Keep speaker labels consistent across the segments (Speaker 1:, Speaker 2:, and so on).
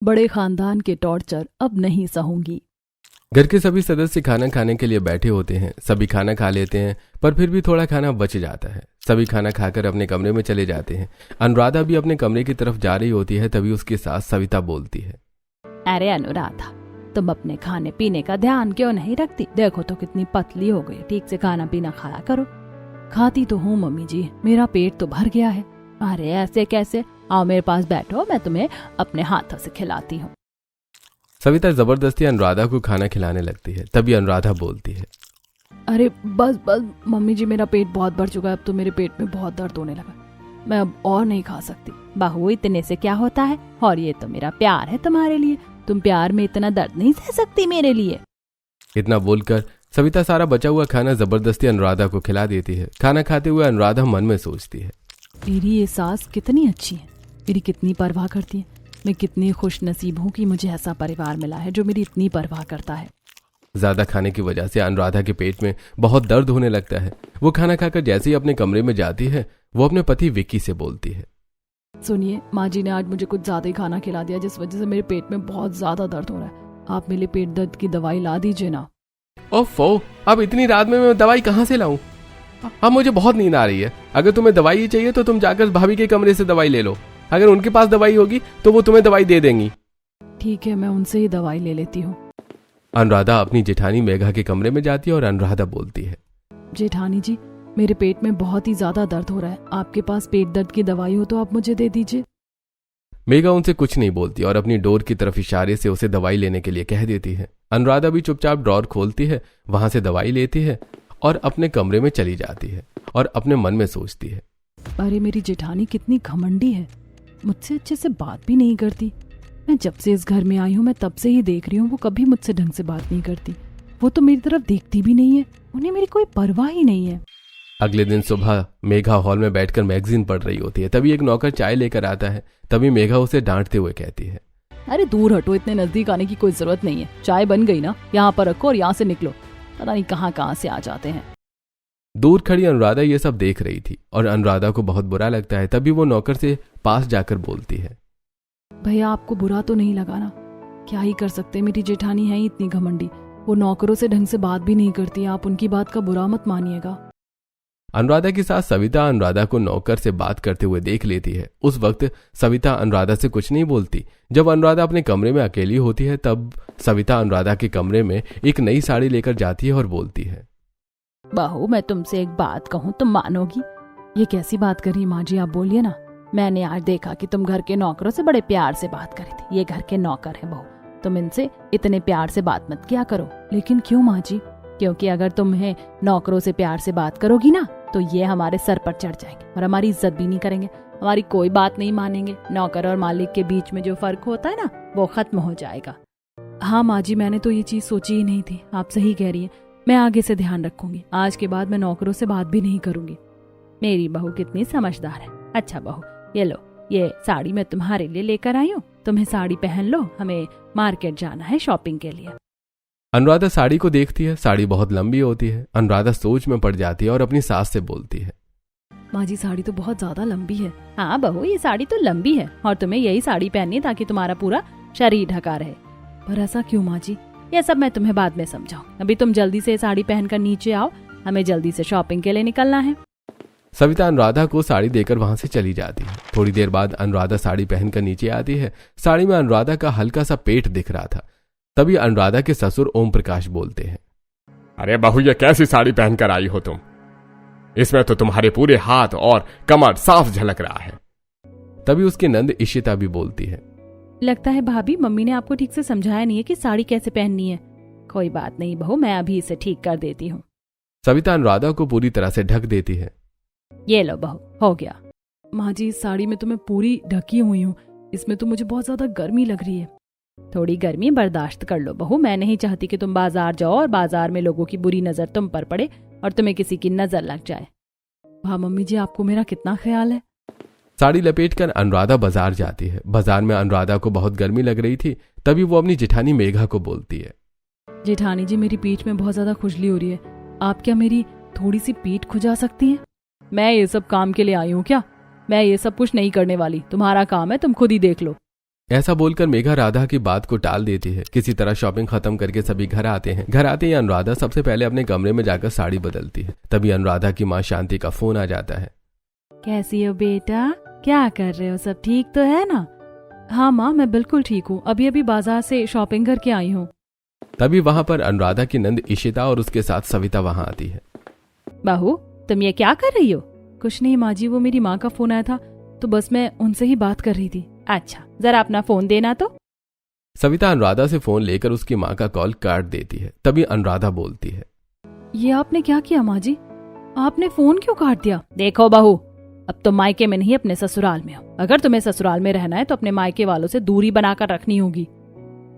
Speaker 1: बड़े खानदान के टॉर्चर अब नहीं सहूंगी।
Speaker 2: घर के सभी सदस्य खाना खाने के लिए बैठे होते हैं। सभी खाना खा लेते हैं, पर फिर भी थोड़ा खाना बच जाता है। सभी खाना खाकर अपने कमरे में चले जाते हैं। अनुराधा भी अपने कमरे की तरफ जा रही होती है, तभी उसकी सास सविता बोलती है,
Speaker 1: अरे अनुराधा, तुम अपने खाने पीने का ध्यान क्यों नहीं रखती? देखो तो कितनी पतली हो गई। ठीक से खाना पीना खाया करो। खाती तो हूँ मम्मी जी, मेरा पेट तो भर गया है। अरे ऐसे कैसे? आओ मेरे पास बैठो, मैं तुम्हें अपने हाथों से खिलाती हूँ।
Speaker 2: सविता जबरदस्ती अनुराधा को खाना खिलाने लगती है। तभी अनुराधा बोलती है,
Speaker 1: अरे बस बस मम्मी जी, मेरा पेट बहुत भर चुका है। अब तो मेरे पेट में बहुत दर्द होने लगा, मैं अब और नहीं खा सकती।
Speaker 3: बहू, इतने से क्या होता है? और ये तो मेरा प्यार है तुम्हारे लिए। तुम प्यार में इतना दर्द नहीं सह सकती मेरे लिए।
Speaker 2: इतना बोलकर सविता सारा बचा हुआ खाना जबरदस्ती अनुराधा को खिला देती है। खाना खाते हुए अनुराधा मन में सोचती है,
Speaker 1: मेरी ये सास कितनी अच्छी है, मेरी कितनी परवाह करती है। मैं कितनी खुश नसीब हूँ कि मुझे ऐसा परिवार मिला है जो मेरी इतनी परवाह करता है।
Speaker 2: ज्यादा खाने की वजह से अनुराधा के पेट में बहुत दर्द होने लगता है। वो खाना खाकर जैसे ही अपने कमरे में जाती है, वो अपने पति विक्की से बोलती है,
Speaker 1: सुनिए, माँ जी ने आज मुझे कुछ ज्यादा ही खाना खिला दिया, जिस वजह से मेरे पेट में बहुत ज्यादा दर्द हो रहा है। आप मेरे पेट दर्द की दवाई ला दीजिए ना।
Speaker 2: ओफो, अब इतनी रात में मैं दवाई कहाँ से लाऊं? अब मुझे बहुत नींद आ रही है। अगर तुम्हें दवाई ही चाहिए तो तुम जाकर भाभी के कमरे से दवाई ले लो। अगर उनके पास दवाई होगी तो वो तुम्हें दवाई दे देंगी।
Speaker 1: ठीक है, मैं उनसे ही दवाई ले लेती हूँ।
Speaker 2: अनुराधा अपनी जेठानी मेघा के कमरे में जाती है और अनुराधा बोलती है,
Speaker 1: जेठानी जी, मेरे पेट में बहुत ही ज्यादा दर्द हो रहा है। आपके पास पेट दर्द की दवाई हो तो आप मुझे दे दीजिए।
Speaker 2: मेघा उनसे कुछ नहीं बोलती और अपनी डोर की तरफ इशारे से उसे दवाई लेने के लिए कह देती है। अनुराधा भी चुपचाप ड्रॉर खोलती है, वहां से दवाई लेती है और अपने कमरे में चली जाती है और अपने मन में सोचती है,
Speaker 1: अरे मेरी जेठानी कितनी घमंडी है, मुझसे अच्छे से बात भी नहीं करती। मैं जब से इस घर में आई हूँ, मैं तब से ही देख रही हूँ, वो कभी मुझसे ढंग से बात नहीं करती। वो तो मेरी तरफ देखती भी नहीं है, उन्हें मेरी कोई परवाह ही नहीं है।
Speaker 2: अगले दिन सुबह मेघा हॉल में बैठकर मैगजीन पढ़ रही होती है। तभी एक नौकर चाय लेकर आता है। तभी मेघा उसे डांटते हुए कहती है,
Speaker 1: अरे दूर हटो, इतने नजदीक आने की कोई जरूरत नहीं है। चाय बन गई ना, यहाँ पर रखो और यहाँ से निकलो। पता नहीं कहाँ से आ जाते हैं।
Speaker 2: दूर खड़ी अनुराधा ये सब देख रही थी और अनुराधा को बहुत बुरा लगता है। तभी वो नौकर से पास जाकर बोलती है,
Speaker 1: भैया आपको बुरा तो नहीं लगा ना? क्या ही कर सकते, मेरी जेठानी है ही इतनी घमंडी। वो नौकरों से ढंग से बात भी नहीं करती। आप उनकी बात का बुरा मत मानिएगा।
Speaker 2: अनुराधा की सास सविता अनुराधा को नौकर से बात करते हुए देख लेती है। उस वक्त सविता अनुराधा से कुछ नहीं बोलती। जब अनुराधा अपने कमरे में अकेली होती है, तब सविता अनुराधा के कमरे में एक नई साड़ी लेकर जाती है और बोलती है,
Speaker 3: बहू, मैं तुमसे एक बात कहूँ, तुम मानोगी?
Speaker 1: ये कैसी बात करी माँ जी, आप बोलिए ना।
Speaker 3: मैंने आज देखा कि तुम घर के नौकरों से बड़े प्यार से बात करी थी। ये घर के नौकर है बहू, तुम इनसे इतने प्यार से बात मत किया करो।
Speaker 1: लेकिन क्यों माँ जी?
Speaker 3: क्योंकि अगर तुम्हें नौकरों से प्यार से बात करोगी ना, तो ये हमारे सर पर चढ़ जाएंगे और हमारी इज्जत भी नहीं करेंगे, हमारी कोई बात नहीं मानेंगे। नौकर और मालिक के बीच में जो फर्क होता है ना, वो खत्म हो जाएगा।
Speaker 1: हाँ माँ जी, मैंने तो ये चीज सोची ही नहीं थी। आप सही कह रही है, मैं आगे से ध्यान रखूंगी। आज के बाद मैं नौकरों से बात भी नहीं करूंगी।
Speaker 3: मेरी बहू कितनी समझदार है। अच्छा बहू, ये लो, ये साड़ी मैं तुम्हारे लिए लेकर आई हूँ। तुम्हें साड़ी पहन लो, हमें मार्केट जाना है शॉपिंग के लिए।
Speaker 2: अनुराधा साड़ी को देखती है। साड़ी बहुत लंबी होती है। अनुराधा सोच में पड़ जाती है और अपनी सास से बोलती है,
Speaker 1: माँ जी, साड़ी तो बहुत ज्यादा लंबी है।
Speaker 3: हाँ बहू, ये साड़ी तो लंबी है और तुम्हें यही साड़ी पहननी है ताकि तुम्हारा पूरा शरीर ढका रहे।
Speaker 1: पर ऐसा क्यों माँ जी?
Speaker 3: ये सब मैं तुम्हें बाद में समझाऊं। अभी तुम जल्दी से साड़ी पहनकर नीचे आओ, हमें जल्दी से शॉपिंग के लिए निकलना है।
Speaker 2: सविता अनुराधा को साड़ी देकर वहां से चली जाती है। थोड़ी देर बाद अनुराधा साड़ी पहनकर नीचे आती है। साड़ी में अनुराधा का हल्का सा पेट दिख रहा था। तभी अनुराधा के ससुर ओम प्रकाश बोलते हैं,
Speaker 4: अरे बहू, ये कैसी साड़ी पहनकर आई हो तुम? इसमें तो तुम्हारे पूरे हाथ और कमर साफ झलक रहा है।
Speaker 2: तभी उसकी नंद इशिता भी बोलती है,
Speaker 3: लगता है भाभी, मम्मी ने आपको ठीक से समझाया नहीं है कि साड़ी कैसे पहननी है। कोई बात नहीं बहू, मैं अभी इसे ठीक कर देती हूँ।
Speaker 2: सविता अनुराधा को पूरी तरह से ढक देती है।
Speaker 3: ये लो बहू, हो गया।
Speaker 1: माँ जी, इस साड़ी में तो मैं पूरी ढकी हुई हूँ, इसमें तो मुझे बहुत ज्यादा गर्मी लग रही है।
Speaker 3: थोड़ी गर्मी बर्दाश्त कर लो बहू। मैं नहीं चाहती कि तुम बाजार जाओ और बाजार में लोगों की बुरी नजर तुम पर पड़े और तुम्हें किसी की नजर लग जाए।
Speaker 1: हाँ मम्मी जी, आपको मेरा कितना ख्याल है।
Speaker 2: साड़ी लपेटकर अनुराधा बाजार जाती है। बाजार में अनुराधा को बहुत गर्मी लग रही थी। तभी वो अपनी जेठानी मेघा को बोलती है,
Speaker 1: जेठानी जी, मेरी पीठ में बहुत ज्यादा खुजली हो रही है। आप क्या मेरी थोड़ी सी पीठ खुजा सकती हैं? मैं ये सब काम के लिए आई हूँ क्या? मैं ये सब कुछ नहीं करने वाली, तुम्हारा काम है, तुम खुद ही देख लो।
Speaker 2: ऐसा बोलकर मेघा राधा की बात को टाल देती है। किसी तरह शॉपिंग खत्म करके सभी घर आते हैं। घर आते ही अनुराधा सबसे पहले अपने कमरे में जाकर साड़ी बदलती है। तभी अनुराधा की माँ शांति का फोन आ जाता है।
Speaker 3: कैसी हो बेटा, क्या कर रहे हो, सब ठीक तो है ना? हाँ माँ, मैं बिल्कुल ठीक हूँ, अभी अभी बाजार से शॉपिंग करके आई हूँ।
Speaker 2: तभी वहाँ पर अनुराधा की नंद इशिता और उसके साथ सविता वहाँ आती है।
Speaker 3: बहू, तुम ये क्या कर रही हो? कुछ नहीं माँ जी, वो मेरी माँ का फोन आया था तो बस मैं उनसे ही बात कर रही थी। अच्छा, जरा अपना फोन देना तो।
Speaker 2: सविता अनुराधा से फोन लेकर उसकी माँ का कॉल काट देती है। तभी अनुराधा बोलती है,
Speaker 3: ये आपने क्या किया माँ जी? आपने फोन क्यों काट दिया? देखो बहू, अब तुम मायके में नहीं अपने ससुराल में हो। अगर तुम्हें ससुराल में रहना है तो अपने मायके वालों से दूरी बनाकर रखनी होगी।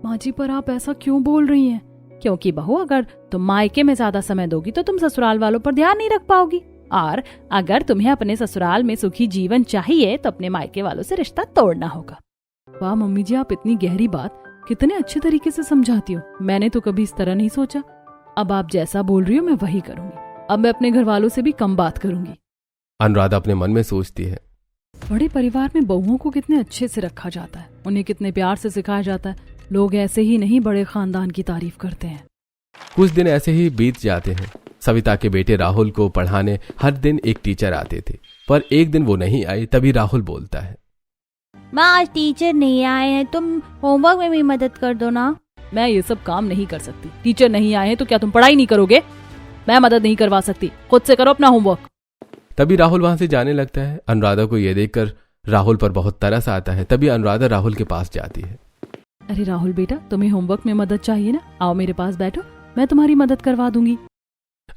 Speaker 3: माँ जी, पर आप ऐसा क्यों बोल रही हैं? क्योंकि बहू, अगर तुम मायके में ज्यादा समय दोगी तो तुम ससुराल वालों पर ध्यान नहीं रख पाओगी, और अगर तुम्हें अपने ससुराल में सुखी जीवन चाहिए तो अपने मायके वालों से रिश्ता तोड़ना होगा। वाह मम्मी जी, आप इतनी गहरी बात कितने अच्छे तरीके से समझाती हो। मैंने तो कभी इस तरह नहीं सोचा। अब आप जैसा बोल रही हो मैं वही करूंगी। अब मैं अपने घर वालों से भी कम बात करूंगी।
Speaker 2: अनुराधा अपने मन में सोचती है,
Speaker 3: बड़े परिवार में बहुओं को कितने अच्छे से रखा जाता है, उन्हें कितने प्यार से सिखाया जाता है। लोग ऐसे ही नहीं बड़े खानदान की तारीफ करते हैं।
Speaker 2: कुछ दिन ऐसे ही बीत जाते हैं। सविता के बेटे राहुल को पढ़ाने हर दिन एक टीचर आते थे, पर एक दिन वो नहीं आए। तभी राहुल बोलता है,
Speaker 1: माँ आज टीचर नहीं आए हैं, तुम होमवर्क में भी मदद कर दो ना।
Speaker 3: मैं ये सब काम नहीं कर सकती। टीचर नहीं आए हैं तो क्या तुम पढ़ाई नहीं करोगे? मैं मदद नहीं करवा सकती, खुद से करो अपना होमवर्क।
Speaker 2: तभी राहुल वहां से जाने लगता है। अनुराधा को यह देखकर राहुल पर बहुत तरस आता है। तभी अनुराधा राहुल के पास जाती है।
Speaker 3: अरे राहुल बेटा, तुम्हें होमवर्क में मदद चाहिए ना? आओ मेरे पास बैठो, मैं तुम्हारी मदद करवा दूंगी।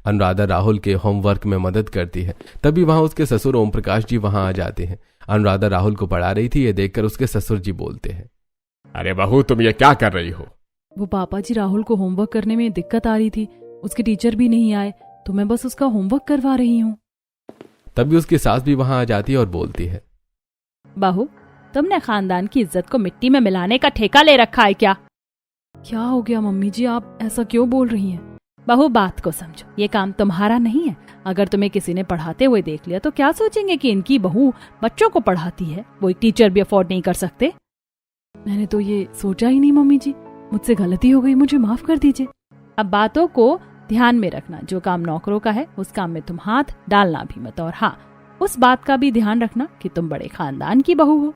Speaker 2: अनुराधा राहुल के होमवर्क में मदद करती है। तभी वहां उसके ससुर ओम प्रकाश जी वहां आ जाते हैं। अनुराधा राहुल को पढ़ा रही थी, ये देखकर उसके ससुर जी बोलते हैं,
Speaker 4: अरे बहू, तुम ये क्या कर रही हो?
Speaker 3: वो पापा जी, राहुल को होमवर्क करने में दिक्कत आ रही थी, उसके टीचर भी नहीं आए तो मैं बस उसका होमवर्क करवा रही हूँ।
Speaker 2: तभी उसकी सास भी वहां आ जाती है और बोलती है,
Speaker 3: बहू, तुमने खानदान की इज्जत को मिट्टी में मिलाने का ठेका ले रखा है क्या? क्या हो गया मम्मी जी, आप ऐसा क्यों बोल रही हैं? बहू, बात को समझो, ये काम तुम्हारा नहीं है। अगर तुम्हें किसी ने पढ़ाते हुए देख लिया तो क्या सोचेंगे कि इनकी बहू बच्चों को पढ़ाती है, वो एक टीचर भी अफोर्ड नहीं कर सकते। मैंने तो ये सोचा ही नहीं मम्मी जी, मुझसे गलती हो गई, मुझे माफ कर दीजिए। अब बातों को ध्यान में रखना, जो काम नौकरों का है उस काम में तुम हाथ डालना भी मत, और हाँ, उस बात का भी ध्यान रखना कि तुम बड़े खानदान की बहू हो।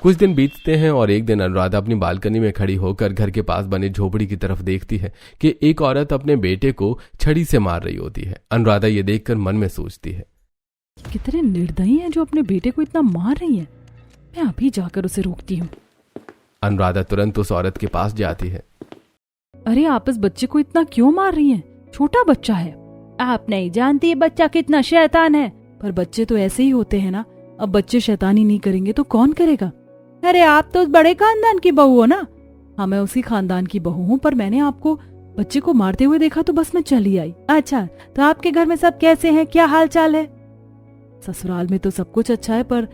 Speaker 2: कुछ दिन बीतते हैं और एक दिन अनुराधा अपनी बालकनी में खड़ी होकर घर के पास बने झोपड़ी की तरफ देखती है कि एक औरत अपने बेटे को छड़ी से मार रही होती है। अनुराधा ये देखकर मन में सोचती है,
Speaker 3: कितने निर्दयी हैं जो अपने बेटे को इतना मार रही हैं। मैं अभी जाकर उसे रोकती हूँ।
Speaker 2: अनुराधा तुरंत उस औरत के पास जाती है।
Speaker 3: अरे आप इस बच्चे को इतना क्यों मार रही हैं? छोटा बच्चा है। आप नहीं जानती बच्चा कितना शैतान है। पर बच्चे तो ऐसे ही होते हैं ना, अब बच्चे शैतानी नहीं करेंगे तो कौन करेगा? अरे आप तो बड़े खानदान की बहू हो ना। हाँ, मैं उसी खानदान की बहू हूँ, पर मैंने आपको बच्चे को मारते हुए देखा तो बस मैं चली आई। अच्छा, तो आपके घर में सब कैसे हैं, क्या हाल चाल है? ससुराल में तो सब कुछ अच्छा है, पर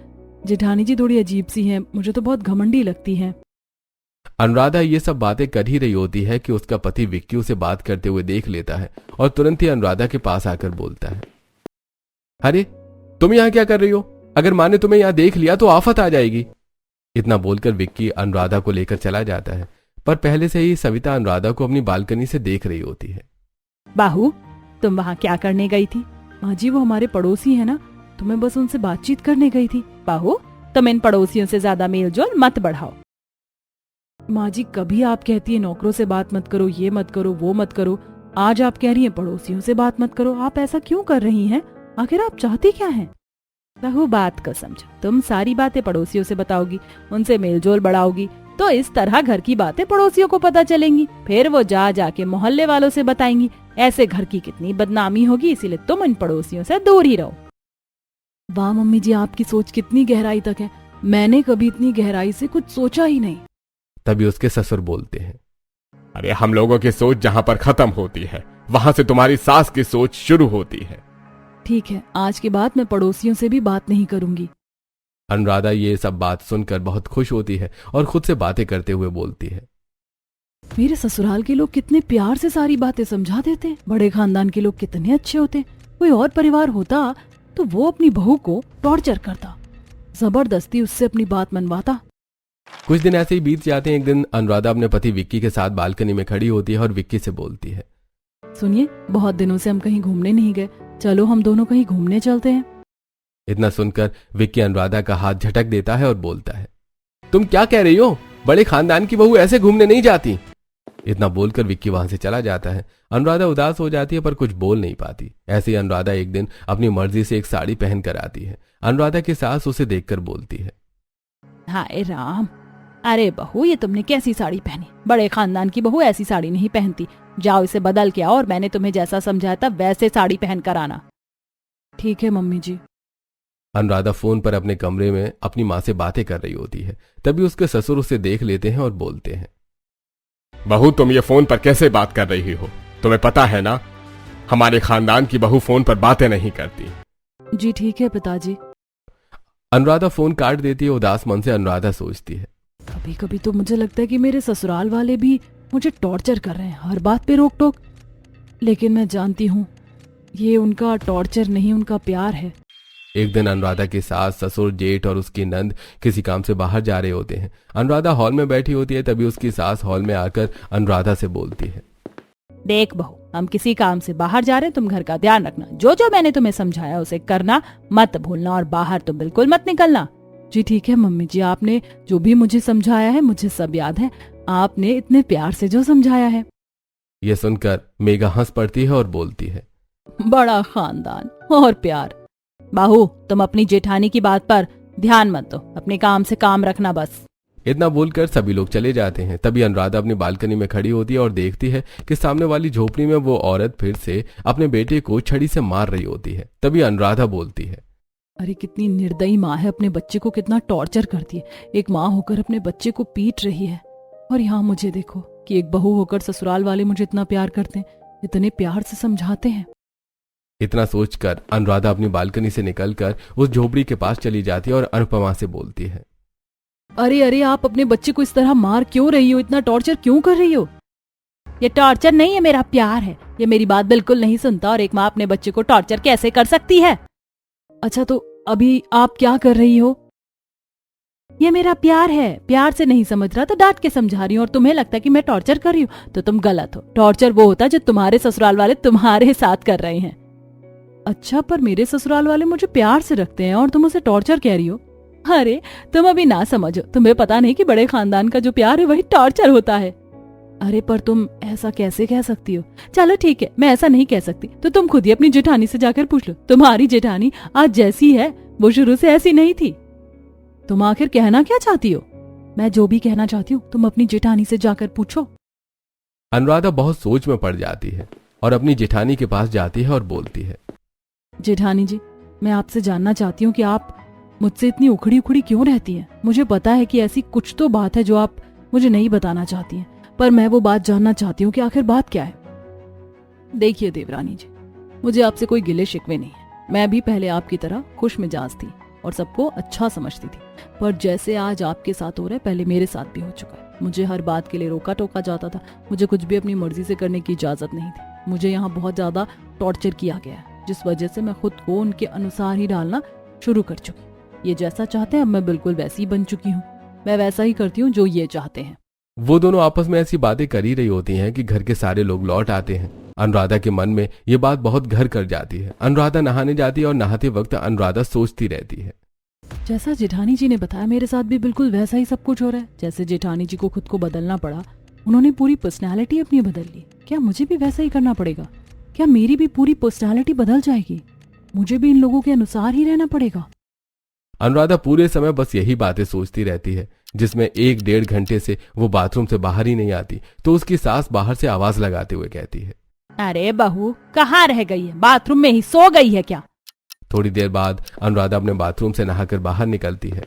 Speaker 3: जेठानी जी थोड़ी अजीब सी हैं, मुझे तो बहुत घमंडी लगती हैं।
Speaker 2: अनुराधा ये सब बातें कर ही रही होती है कि उसका पति विक्की उसे बात करते हुए देख लेता है और तुरंत ही अनुराधा के पास आकर बोलता है, अरे तुम यहाँ क्या कर रही हो? अगर माँ ने तुम्हें यहाँ देख लिया तो आफत आ जाएगी। इतना बोलकर विक्की अनुराधा को लेकर चला जाता है, पर पहले से ही सविता अनुराधा को अपनी बालकनी से देख रही होती है।
Speaker 3: बाहू, तुम वहाँ क्या करने गई थी? माँ जी, वो हमारे पड़ोसी है ना, तो मैं बस उनसे बातचीत करने गई थी। बाहू, तुम इन पड़ोसियों से ज्यादा मेलजोल मत बढ़ाओ। माँ जी, कभी आप कहती है नौकरों से बात मत करो, ये मत करो, वो मत करो, आज आप कह रही हैं पड़ोसियों से बात मत करो। आप ऐसा क्यों कर रही हैं? आखिर आप चाहती क्या हैं? बहू, बात को समझो, तुम सारी बातें पड़ोसियों से बताओगी, उनसे मेलजोल बढ़ाओगी, तो इस तरह घर की बातें पड़ोसियों को पता चलेंगी, फिर वो जा जाके मोहल्ले वालों से बताएंगी। ऐसे घर की कितनी बदनामी होगी, इसीलिए तुम इन पड़ोसियों से दूर ही रहो। वाह मम्मी जी, आपकी सोच कितनी गहराई तक है। मैंने कभी इतनी गहराई से कुछ सोचा ही नहीं।
Speaker 2: तभी उसके ससुर बोलते हैं,
Speaker 4: अरे हम लोगों की सोच जहां पर खत्म होती है वहां से तुम्हारी सास की सोच शुरू होती है।
Speaker 3: ठीक है, आज के बाद मैं पड़ोसियों से भी बात नहीं करूंगी।
Speaker 2: अनुराधा ये सब बात सुनकर बहुत खुश होती है और खुद से बातें करते हुए बोलती है,
Speaker 3: मेरे ससुराल के लोग कितने प्यार से सारी बातें समझा देते हैं। बड़े खानदान के लोग कितने अच्छे होते हैं। कोई और परिवार होता तो वो अपनी बहू को टॉर्चर करता, जबरदस्ती उससे अपनी बात मनवाता।
Speaker 2: कुछ दिन ऐसे ही बीत जाते हैं। एक दिन अनुराधा अपने पति विक्की के साथ बालकनी में खड़ी होती है और विक्की से बोलती है,
Speaker 3: सुनिए, बहुत दिनों से हम कहीं घूमने नहीं गए, चलो हम दोनों कहीं घूमने चलते हैं।
Speaker 2: इतना सुनकर विक्की अनुराधा का हाथ झटक देता है और बोलता है, तुम क्या कह रही हो? बड़े खानदान की बहू ऐसे घूमने नहीं जाती। इतना बोलकर विक्की वहां से चला जाता है। अनुराधा उदास हो जाती है पर कुछ बोल नहीं पाती। ऐसे ही अनुराधा एक दिन अपनी मर्जी से एक साड़ी पहन कर आती है। अनुराधा की सास उसे देखकर बोलती है,
Speaker 3: हाय राम, अरे बहू, ये तुमने कैसी साड़ी पहनी? बड़े खानदान की बहू ऐसी साड़ी नहीं पहनती। जाओ इसे बदल के आओ और मैंने तुम्हें जैसा समझाया था वैसे साड़ी पहन कर आना।
Speaker 1: ठीक है मम्मी जी।
Speaker 2: अनुराधा फोन पर अपने कमरे में अपनी माँ से बातें कर रही होती है। तभी उसके ससुर उसे देख लेते हैं और बोलते हैं,
Speaker 4: बहू, तुम ये फोन पर कैसे बात कर रही हो? तुम्हें पता है ना, हमारे खानदान की बहू फोन पर बातें नहीं करती।
Speaker 1: जी ठीक है पिताजी।
Speaker 2: अनुराधा फोन काट देती है। उदास मन से अनुराधा सोचती है,
Speaker 1: कभी कभी तो मुझे लगता है कि मेरे ससुराल वाले भी मुझे टॉर्चर कर रहे हैं, हर बात पे रोक टोक। लेकिन मैं जानती हूँ ये उनका टॉर्चर नहीं, उनका प्यार है।
Speaker 2: एक दिन अनुराधा की सास, ससुर, जेठ और उसकी नंद किसी काम से बाहर जा रहे होते हैं। अनुराधा हॉल में बैठी होती है। तभी उसकी सास हॉल में आकर अनुराधा से बोलती है,
Speaker 3: देख बहू, हम किसी काम से बाहर जा रहे हैं, तुम घर का ध्यान रखना। जो जो मैंने तुम्हें समझाया उसे करना, मत भूलना, और बाहर तो बिल्कुल मत निकलना।
Speaker 1: जी ठीक है मम्मी जी, आपने जो भी मुझे समझाया है मुझे सब याद है। आपने इतने प्यार से जो समझाया है।
Speaker 2: यह सुनकर मेघा हंस पड़ती है और बोलती है,
Speaker 3: बड़ा खानदान और प्यार। बहू, तुम अपनी जेठानी की बात पर ध्यान मत दो, अपने काम से काम रखना बस।
Speaker 2: इतना बोलकर सभी लोग चले जाते हैं। तभी अनुराधा अपनी बालकनी में खड़ी होती है और देखती है कि सामने वाली झोपड़ी में वो औरत फिर से अपने बेटे को छड़ी से मार रही होती है। तभी अनुराधा बोलती है,
Speaker 1: अरे कितनी निर्दयी माँ है, अपने बच्चे को कितना टॉर्चर करती है। एक माँ होकर अपने बच्चे को पीट रही है, और यहाँ मुझे देखो कि एक बहू होकर ससुराल वाले मुझे इतना प्यार करते हैं, इतने प्यार से समझाते हैं।
Speaker 2: इतना सोचकर अनुराधा अपनी बालकनी से निकलकर उस झोपड़ी के पास चली जाती है और अनुपमा से बोलती है,
Speaker 1: अरे अरे, आप अपने बच्चे को इस तरह मार क्यों रही हो? इतना टॉर्चर क्यों कर रही हो?
Speaker 3: ये टॉर्चर नहीं है, मेरा प्यार है। ये मेरी बात बिल्कुल नहीं सुनता, और एक माँ अपने बच्चे को टॉर्चर कैसे कर सकती है?
Speaker 1: अच्छा, तो अभी आप क्या कर रही हो?
Speaker 3: ये मेरा प्यार है। प्यार से नहीं समझ रहा तो डांट के समझा रही हूँ, और तुम्हें लगता है कि मैं टॉर्चर कर रही हूँ तो तुम गलत हो। टॉर्चर वो होता है जो तुम्हारे ससुराल वाले तुम्हारे साथ कर रहे हैं।
Speaker 1: अच्छा, पर मेरे ससुराल वाले मुझे प्यार से रखते हैं और तुम उसे टॉर्चर कह रही हो?
Speaker 3: अरे तुम अभी ना समझो, तुम्हें पता नहीं कि बड़े खानदान का जो प्यार है वही टॉर्चर होता है।
Speaker 1: अरे पर तुम ऐसा कैसे कह सकती हो?
Speaker 3: चलो ठीक है, मैं ऐसा नहीं कह सकती तो तुम खुद ही अपनी जेठानी से जाकर पूछ लो। तुम्हारी जेठानी आज जैसी है वो शुरू से ऐसी नहीं थी।
Speaker 1: तुम आखिर कहना क्या चाहती हो? मैं जो भी कहना चाहती हूँ तुम अपनी जेठानी से जाकर पूछो।
Speaker 2: अनुराधा बहुत सोच में पड़ जाती है और अपनी जेठानी के पास जाती है और बोलती है,
Speaker 1: जेठानी जी, मैं आपसे जानना चाहती हूँ कि आप मुझसे इतनी उखड़ी उखड़ी क्यों रहती हैं? मुझे पता है कि ऐसी कुछ तो बात है जो आप मुझे नहीं बताना चाहती हैं, पर मैं वो बात जानना चाहती हूँ कि आखिर बात क्या है। देखिए देवरानी जी, मुझे आपसे कोई गिले शिकवे नहीं है। मैं भी पहले आपकी तरह खुश मिजाज थी और सबको अच्छा समझती थी, पर जैसे आज आपके साथ हो रहा है पहले मेरे साथ भी हो चुका है। मुझे हर बात के लिए रोका टोका जाता था, मुझे कुछ भी अपनी मर्जी से करने की इजाजत नहीं थी। मुझे यहाँ बहुत ज्यादा टॉर्चर किया गया है, जिस वजह से मैं खुद को उनके अनुसार ही डालना शुरू कर चुकी। ये जैसा चाहते हैं अब मैं बिल्कुल वैसी ही बन चुकी हूँ। मैं वैसा ही करती हूँ जो ये चाहते हैं।
Speaker 2: वो दोनों आपस में ऐसी बातें कर ही रही होती हैं कि घर के सारे लोग लौट आते हैं। अनुराधा के मन में ये बात बहुत घर कर जाती है। अनुराधा नहाने जाती है और नहाते वक्त अनुराधा सोचती रहती है,
Speaker 1: जैसा जेठानी जी ने बताया मेरे साथ भी बिल्कुल वैसा ही सब कुछ हो रहा है। जैसे जेठानी जी को खुद को बदलना पड़ा, उन्होंने पूरी पर्सनैलिटी अपनी बदल ली। क्या मुझे भी वैसा ही करना पड़ेगा? क्या मेरी भी पूरी पर्सनैलिटी बदल जाएगी? मुझे भी इन लोगों के अनुसार ही रहना पड़ेगा?
Speaker 2: अनुराधा पूरे समय बस यही बातें सोचती रहती है, जिसमें 1-1.5 घंटे से वो बाथरूम से बाहर ही नहीं आती। तो उसकी सास बाहर से आवाज लगाते हुए कहती है,
Speaker 3: अरे बहू कहाँ रह गई है? बाथरूम में ही सो गई है क्या?
Speaker 2: थोड़ी देर बाद अनुराधा अपने बाथरूम से नहाकर बाहर निकलती है।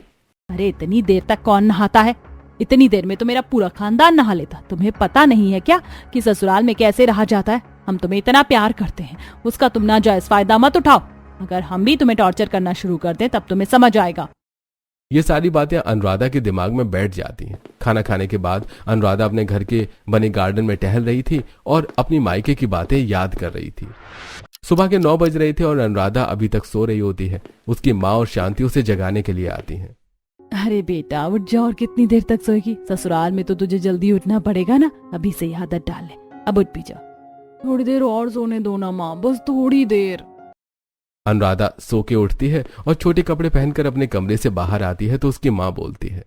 Speaker 3: अरे इतनी देर तक कौन नहाता है? इतनी देर में तो मेरा पूरा खानदान नहा लेता। तुम्हें पता नहीं है क्या कि ससुराल में कैसे रहा जाता है? हम तुम्हें इतना प्यार करते हैं, उसका तुम नाजायज फायदा मत उठाओ। अगर हम भी तुम्हें टॉर्चर करना शुरू कर दें तब तुम्हें समझ आएगा।
Speaker 2: ये सारी बातें अनुराधा के दिमाग में बैठ जाती हैं। खाना खाने के बाद अनुराधा अपने घर के बने गार्डन में टहल रही थी और अपनी मायके की बातें याद कर रही थी। सुबह के 9 बज रहे थे और अनुराधा अभी तक सो रही होती है। उसकी माँ और शांति उसे जगाने के लिए आती हैं।
Speaker 3: अरे बेटा उठ जा, और कितनी देर तक सोएगी? ससुराल में तो तुझे जल्दी उठना पड़ेगा ना, अभी से ही आदत डाल ले। अब उठ भी जा। थोड़ी देर और सोने दो ना माँ, बस थोड़ी देर।
Speaker 2: अनुराधा सो के उठती है और छोटे कपड़े पहनकर अपने कमरे से बाहर आती है तो उसकी माँ बोलती है,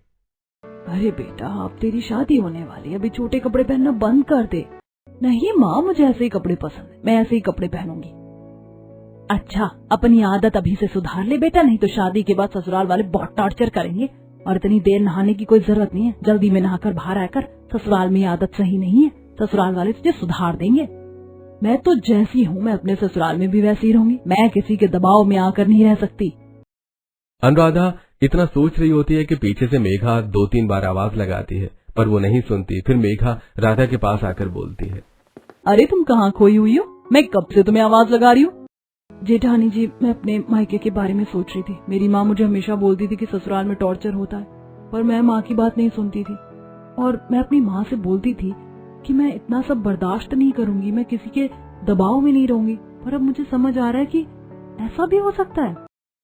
Speaker 3: अरे बेटा अब तेरी शादी होने वाली है, अभी छोटे कपड़े पहनना बंद कर दे। नहीं माँ, मुझे ऐसे ही कपड़े पसंद है, मैं ऐसे ही कपड़े पहनूंगी। अच्छा, अपनी आदत अभी से सुधार ले बेटा, नहीं तो शादी के बाद ससुराल वाले बहुत टॉर्चर करेंगे। और इतनी देर नहाने की कोई जरूरत नहीं है, जल्दी में नहाकर बाहर आकर। ससुराल में आदत सही नहीं है, ससुराल वाले तुझे सुधार देंगे। मैं तो जैसी हूँ मैं अपने ससुराल में भी वैसी ही रहूंगी, मैं किसी के दबाव में आकर नहीं रह सकती।
Speaker 2: अनुराधा इतना सोच रही होती है कि पीछे से मेघा 2-3 बार आवाज लगाती है, पर वो नहीं सुनती। फिर मेघा राधा के पास आकर बोलती है,
Speaker 3: अरे तुम कहाँ खोई हुई हो? मैं कब से तुम्हें आवाज लगा रही हूँ। जेठानी जी, मैं अपने मायके के बारे में सोच रही थी। मेरी माँ मुझे हमेशा बोलती थी कि ससुराल में टॉर्चर होता है, पर मैं माँ की बात नहीं सुनती थी। और मैं अपनी माँ से बोलती थी कि मैं इतना सब बर्दाश्त नहीं करूंगी, मैं किसी के दबाव में नहीं रहूंगी। पर अब मुझे समझ आ रहा है कि ऐसा भी हो सकता है।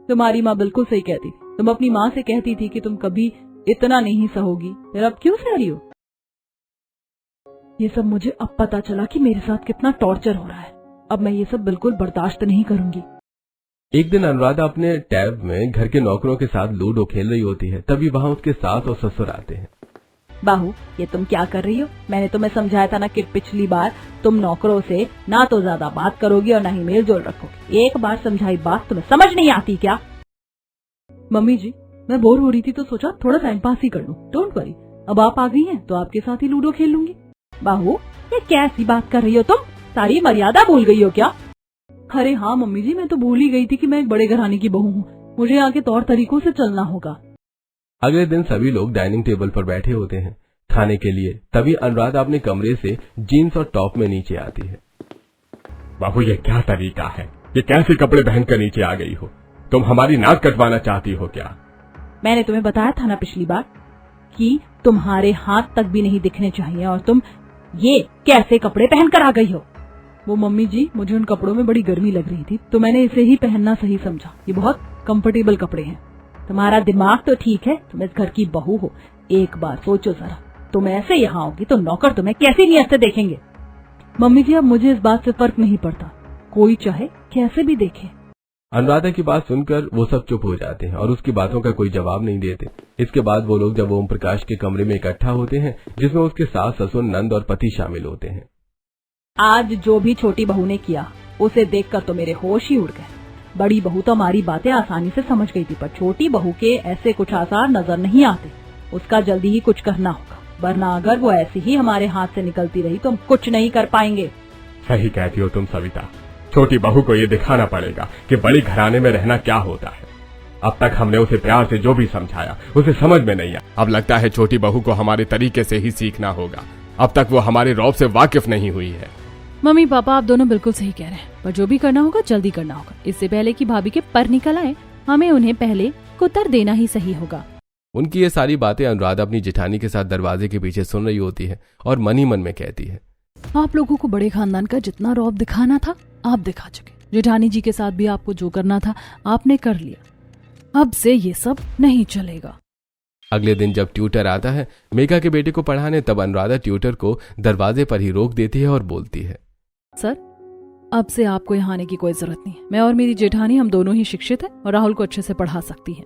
Speaker 3: तुम्हारी माँ बिल्कुल सही कहती थी। तुम अपनी माँ से कहती थी कि तुम कभी इतना नहीं सहोगी, फिर अब क्यों सह रही हो? ये सब मुझे अब पता चला कि मेरे साथ कितना टॉर्चर हो रहा है। अब मैं ये सब बिल्कुल बर्दाश्त नहीं करूंगी।
Speaker 2: एक दिन अनुराधा अपने टैब में घर के नौकरों के साथ लूडो खेल रही होती है, तभी वहाँ उसके सास और ससुर आते हैं।
Speaker 3: बाहू, ये तुम क्या कर रही हो? मैंने तुम्हें समझाया था ना कि पिछली बार तुम नौकरों से ना तो ज्यादा बात करोगी और ना ही मेल जोल रखोगी। एक बार समझाई बात तुम्हें समझ नहीं आती क्या? मम्मी जी, मैं बोर हो रही थी तो सोचा थोड़ा टाइम पास ही कर लूं। डोंट वरी, अब आप आ गई हैं तो आपके साथ ही लूडो खेल लूंगी। बाहू, ये कैसी बात कर रही हो तुम? सारी मर्यादा भूल गई हो क्या? अरे हाँ मम्मी जी, मैं तो भूल ही गई थी कि मैं एक बड़े घराने की बहू हूँ, मुझे यहाँ के तौर तरीकों से चलना होगा।
Speaker 2: अगले दिन सभी लोग डाइनिंग टेबल पर बैठे होते हैं खाने के लिए। तभी अनुराधा अपने कमरे से जीन्स और टॉप में नीचे आती है।
Speaker 4: बाबू, ये क्या तरीका है? ये कैसे कपड़े पहनकर नीचे आ गई हो? तुम हमारी नाक कटवाना चाहती हो क्या?
Speaker 3: मैंने तुम्हें बताया था ना पिछली बार कि तुम्हारे हाथ तक भी नहीं दिखने चाहिए, और तुम ये कैसे कपड़े पहनकर आ गई हो? वो मम्मी जी, मुझे उन कपड़ों में बड़ी गर्मी लग रही थी तो मैंने इसे ही पहनना सही समझा। ये बहुत कंफर्टेबल कपड़े हैं। तुम्हारा दिमाग तो ठीक है, तुम इस घर की बहू हो। एक बार सोचो जरा, तुम ऐसे यहाँ आओगी तो नौकर तुम्हें कैसी नियत से देखेंगे? मम्मी जी, अब मुझे इस बात से फर्क नहीं पड़ता, कोई चाहे कैसे भी देखे।
Speaker 2: अनुराधा की बात सुनकर वो सब चुप हो जाते हैं और उसकी बातों का कोई जवाब नहीं देते। इसके बाद वो लोग जब ओम प्रकाश के कमरे में इकट्ठा होते हैं, जिसमें उसके सास, ससुर, नंद और पति शामिल होते हैं।
Speaker 3: आज जो भी छोटी बहू ने किया उसे देखकर तो मेरे होश ही उड़ गए। बड़ी बहू तो हमारी बातें आसानी से समझ गई थी, पर छोटी बहू के ऐसे कुछ आसार नजर नहीं आते। उसका जल्दी ही कुछ करना होगा, वरना अगर वो ऐसी ही हमारे हाथ से निकलती रही तो हम कुछ नहीं कर पाएंगे।
Speaker 4: सही कहती हो तुम सविता। छोटी बहू को ये दिखाना पड़ेगा कि बड़ी घराने में रहना क्या होता है। अब तक हमने उसे प्यार से जो भी समझाया उसे समझ में नहीं आया। अब लगता है छोटी बहू को हमारे तरीके से ही सीखना होगा। अब तक वो हमारे रौब से वाकिफ नहीं हुई है।
Speaker 1: मम्मी पापा आप दोनों बिल्कुल सही कह रहे हैं, पर जो भी करना होगा जल्दी करना होगा। इससे पहले कि भाभी के पर निकल आए, हमें उन्हें पहले कुतर देना ही सही होगा।
Speaker 2: उनकी ये सारी बातें अनुराधा अपनी जेठानी के साथ दरवाजे के पीछे सुन रही होती है और मन ही मन में कहती है,
Speaker 1: आप लोगों को बड़े खानदान का जितना रौब दिखाना था आप दिखा चुके। जेठानी जी के साथ भी आपको जो करना था आपने कर लिया। अब से ये सब नहीं चलेगा।
Speaker 2: अगले दिन जब ट्यूटर आता है मेघा के बेटे को पढ़ाने, तब अनुराधा ट्यूटर को दरवाजे पर ही रोक देती है और बोलती है,
Speaker 1: सर अब से आपको यहाँ आने की कोई जरूरत नहीं है। मैं और मेरी जेठानी हम दोनों ही शिक्षित हैं और राहुल को अच्छे से पढ़ा सकती हैं।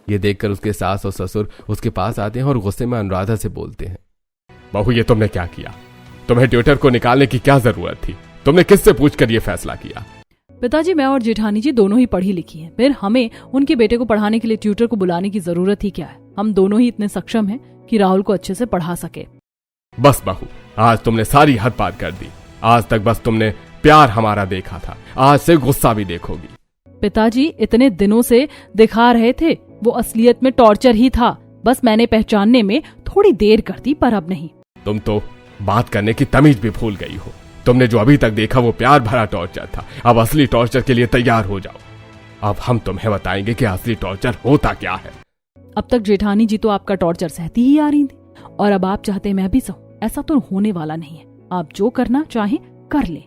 Speaker 2: ये देखकर उसके सास और ससुर उसके पास आते हैं और गुस्से में अनुराधा से बोलते हैं,
Speaker 4: बहू ये तुमने क्या किया? तुम्हें ट्यूटर को निकालने की क्या जरूरत थी? तुमने किससे पूछकर ये फैसला किया?
Speaker 1: पिताजी, मैं और जेठानी जी दोनों ही पढ़ी लिखी हैं, फिर हमें उनके बेटे को पढ़ाने के लिए ट्यूटर को बुलाने की जरूरत ही क्या है? हम दोनों ही इतने सक्षम हैं कि राहुल को अच्छे से पढ़ा सके।
Speaker 4: बस बहू, आज तुमने सारी हद पार कर दी। आज तक बस तुमने प्यार हमारा देखा था, आज से गुस्सा भी देखोगी।
Speaker 1: पिताजी, इतने दिनों से दिखा रहे थे, वो असलियत में टॉर्चर ही था। बस मैंने पहचानने में थोड़ी देर कर दी, पर अब नहीं।
Speaker 4: तुम तो बात करने की तमीज भी भूल गई हो। तुमने जो अभी तक देखा वो प्यार भरा टॉर्चर था। अब असली टॉर्चर के लिए तैयार हो जाओ। अब हम तुम्हें बताएंगे कि असली टॉर्चर होता क्या है।
Speaker 1: अब तक जेठानी जी तो आपका टॉर्चर सहती ही आ रही थी, और अब आप चाहते मैं भी सहूं। ऐसा तो होने वाला नहीं है। आप जो करना चाहें कर ले।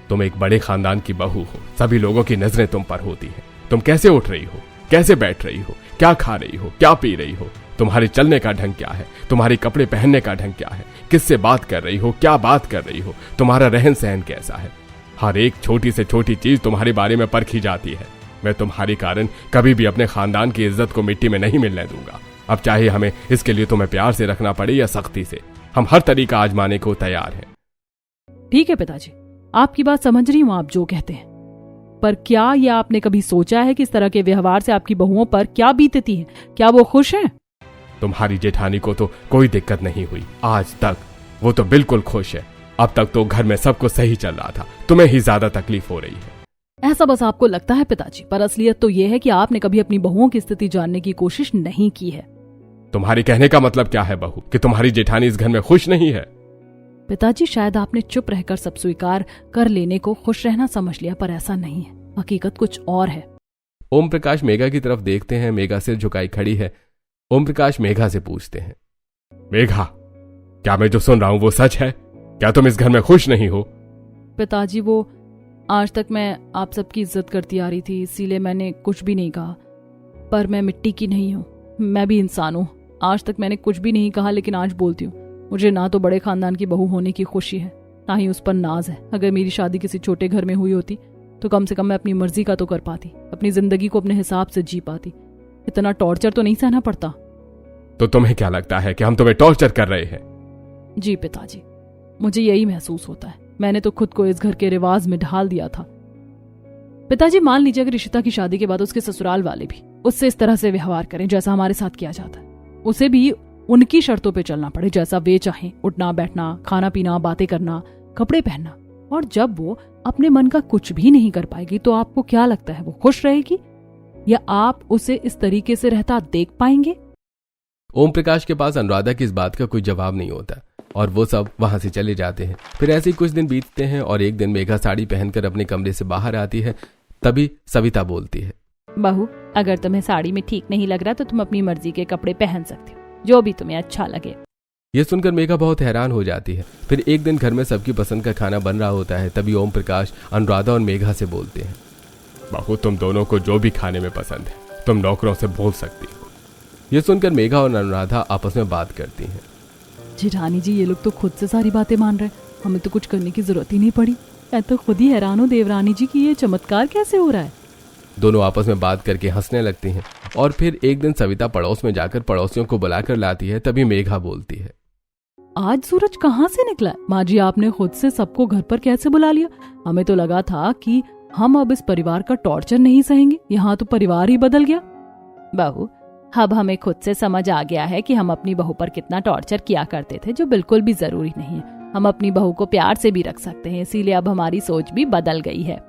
Speaker 4: तुम एक बड़े खानदान की बहू हो, सभी लोगों की नजरें तुम पर होती हैं। तुम कैसे उठ रही हो, कैसे बैठ रही हो, क्या खा रही हो, क्या पी रही हो, तुम्हारे चलने का ढंग क्या है, तुम्हारे कपड़े पहनने का ढंग क्या है, किससे बात कर रही हो, क्या बात कर रही हो, तुम्हारा रहन सहन कैसा है। हर एक छोटी से छोटी चीज तुम्हारे बारे में परखी जाती है। मैं तुम्हारे कारण कभी भी अपने खानदान की इज्जत को मिट्टी में नहीं मिलने दूंगा। अब चाहे हमें इसके लिए तुम्हें प्यार से रखना पड़े या सख्ती से, हम हर तरीका आजमाने को तैयार हैं।
Speaker 1: ठीक है पिताजी, आपकी बात समझ रही हूँ आप जो कहते हैं, पर क्या यह आपने कभी सोचा है कि इस तरह के व्यवहार से आपकी बहुओं पर क्या बीतती है? क्या वो खुश हैं?
Speaker 4: तुम्हारी जेठानी को तो कोई दिक्कत नहीं हुई आज तक, वो तो बिल्कुल खुश है। अब तक तो घर में सब कुछ सही चल रहा था, तुम्हें ही ज्यादा तकलीफ हो रही है।
Speaker 1: ऐसा बस आपको लगता है पिताजी, पर असलियत तो यह है कि आपने कभी अपनी बहुओं की स्थिति जानने की कोशिश नहीं की है।
Speaker 4: तुम्हारी कहने का मतलब क्या है बहू, कि तुम्हारी जेठानी इस घर में खुश नहीं है?
Speaker 1: पिताजी शायद आपने चुप रहकर सब स्वीकार कर लेने को खुश रहना समझ लिया, पर ऐसा नहीं है, हकीकत कुछ और है।
Speaker 2: ओम प्रकाश मेघा की तरफ देखते हैं। मेघा सिर झुकाई खड़ी है। ओम प्रकाश मेघा से पूछते हैं,
Speaker 4: मेघा, क्या मैं जो सुन रहा हूं वो सच है? क्या तुम इस घर में खुश नहीं हो?
Speaker 1: पिताजी वो आज तक मैं आप सबकी इज्जत करती आ रही थी, इसीलिए मैंने कुछ भी नहीं कहा, पर मैं मिट्टी की नहीं हूँ, मैं भी इंसान हूँ। आज तक मैंने कुछ भी नहीं कहा, लेकिन आज बोलती हूँ। मुझे ना तो बड़े खानदान की बहू होने की खुशी है, ना ही उस पर नाज है। अगर मेरी शादी किसी छोटे घर में हुई होती तो कम से कम मैं अपनी मर्जी का तो कर पाती, अपनी जिंदगी को अपने हिसाब से जी पाती, इतना टॉर्चर तो नहीं सहना पड़ता।
Speaker 4: तो तुम्हें क्या लगता है कि हम तुम्हें टॉर्चर कर रहे हैं?
Speaker 1: जी पिताजी, मुझे यही महसूस होता है। मैंने तो खुद को इस घर के रिवाज में ढाल दिया था। पिताजी, मान लीजिए अगर रिशिता की शादी के बाद उसके ससुराल वाले भी उससे इस तरह से व्यवहार करें जैसा हमारे साथ किया जाता है, उसे भी उनकी शर्तों पे चलना पड़े, जैसा वे चाहें, उठना बैठना, खाना पीना, बातें करना, कपड़े पहनना, और जब वो अपने मन का कुछ भी नहीं कर पाएगी तो आपको क्या लगता है वो खुश रहेगी, या आप उसे इस तरीके से रहता देख पाएंगे?
Speaker 2: ओम प्रकाश के पास अनुराधा की इस बात का कोई जवाब नहीं होता और वो सब वहां से चले जाते हैं। फिर ऐसे ही कुछ दिन बीतते हैं और एक दिन मेघा साड़ी पहनकर अपने कमरे से बाहर आती है। तभी सविता बोलती है,
Speaker 3: बहू, अगर तुम्हें साड़ी में ठीक नहीं लग रहा तो तुम अपनी मर्जी के कपड़े पहन सकती हो, जो भी तुम्हें अच्छा लगे।
Speaker 2: ये सुनकर मेघा बहुत हैरान हो जाती है। फिर एक दिन घर में सबकी पसंद का खाना बन रहा होता है। तभी ओम प्रकाश अनुराधा और मेघा से बोलते हैं,
Speaker 4: बहू, तुम दोनों को जो भी खाने में पसंद है तुम नौकरों से बोल सकती हो।
Speaker 2: ये सुनकर मेघा और अनुराधा आपस में बात करती हैं।
Speaker 1: जेठानी जी, ये लोग तो खुद से सारी बातें मान रहे, हमें तो कुछ करने की जरूरत ही नहीं पड़ी। मैं तो खुद ही हैरान हूँ देवरानी जी कि ये चमत्कार कैसे हो रहा है।
Speaker 2: दोनों आपस में बात करके हंसने लगती हैं। और फिर एक दिन सविता पड़ोस में जाकर पड़ोसियों को बुलाकर लाती है। तभी मेघा बोलती है,
Speaker 1: आज सूरज कहाँ से निकला? माँ जी, आपने खुद से सबको घर पर कैसे बुला लिया? हमें तो लगा था कि हम अब इस परिवार का टॉर्चर नहीं सहेंगे, यहाँ तो परिवार ही बदल गया।
Speaker 3: बहू, अब हमें खुद से समझ आ गया है कि हम अपनी बहू पर कितना टॉर्चर किया करते थे, जो बिल्कुल भी जरूरी नहीं है। हम अपनी बहू को प्यार से भी रख सकते हैं, इसीलिए अब हमारी सोच भी बदल गई है।